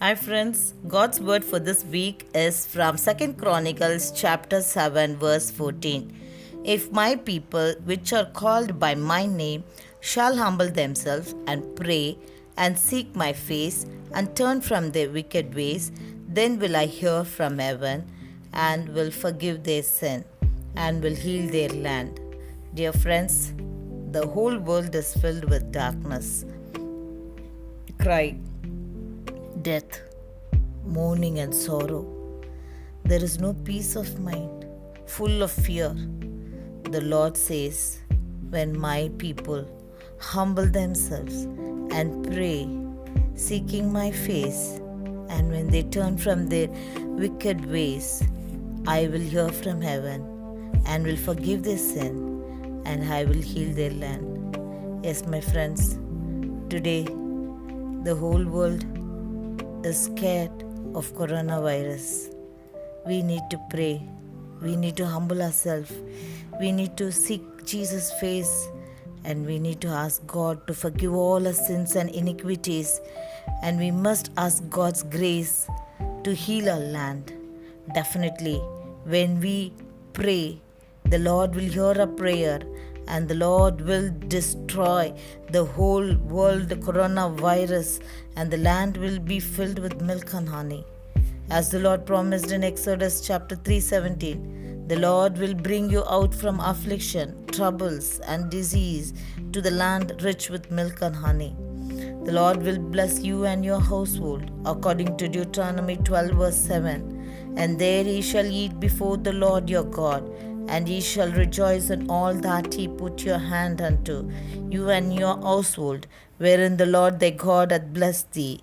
Hi friends, God's word for this week is from 2nd Chronicles chapter 7 verse 14. If my people which are called by my name shall humble themselves and pray and seek my face and turn from their wicked ways, then will I hear from heaven and will forgive their sin and will heal their land. Dear friends, the whole world is filled with darkness, cry, death, mourning, and sorrow. There is no peace of mind, full of fear. The Lord says, when my people humble themselves and pray, seeking my face, and when they turn from their wicked ways, I will hear from heaven and will forgive their sin, and I will heal their land. Yes, my friends, today the whole world is scared of coronavirus. We need to pray. We need to humble ourselves. We need to seek Jesus' face, and we need to ask God to forgive all our sins and iniquities. And we must ask God's grace to heal our land. Definitely, when we pray, the Lord will hear our prayer and the Lord will destroy the whole world, the coronavirus, and the land will be filled with milk and honey. As the Lord promised in Exodus chapter 3:17, the Lord will bring you out from affliction, troubles, and disease to the land rich with milk and honey. The Lord will bless you and your household, according to Deuteronomy 12 verse 7. And there ye shall eat before the Lord your God, and ye shall rejoice in all that ye put your hand unto, you and your household, wherein the Lord thy God hath blessed thee.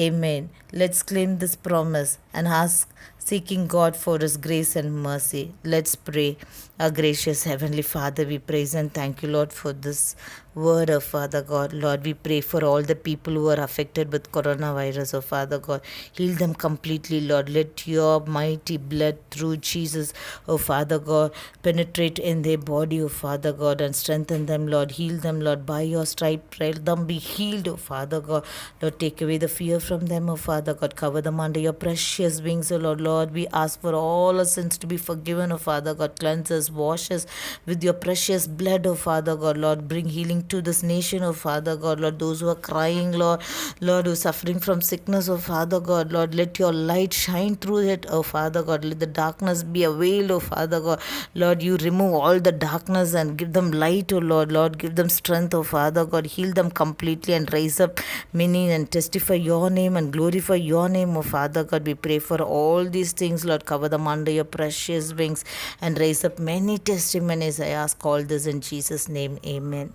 Amen. Let's claim this promise and ask, seeking God for His grace and mercy. Let's pray. Our gracious Heavenly Father, we praise and thank you, Lord, for this word, oh Father God. Lord, we pray for all the people who are affected with coronavirus, oh Father God. Heal them completely, Lord. Let your mighty blood through Jesus, oh Father God, penetrate in their body, oh Father God, and strengthen them, Lord. Heal them, Lord. By your stripe, let them be healed, oh Father God. Lord, take away the fear from them, oh Father God. Cover them under your precious wings, oh Lord. Lord, we ask for all our sins to be forgiven, oh Father God. Cleanse us, wash us with your precious blood, oh Father God. Lord, bring healing to this nation, oh Father God. Lord, those who are crying, Lord, who are suffering from sickness, oh Father God. Lord, let your light shine through it, oh Father God. Let the darkness be a veil, oh Father God. Lord, you remove all the darkness and give them light, oh Lord. Lord, give them strength, oh Father God. Heal them completely and raise up many and testify your name and glorify your name, oh Father God. We pray for all these things, Lord. Cover them under your precious wings and raise up many testimonies. I ask all this in Jesus' name. Amen.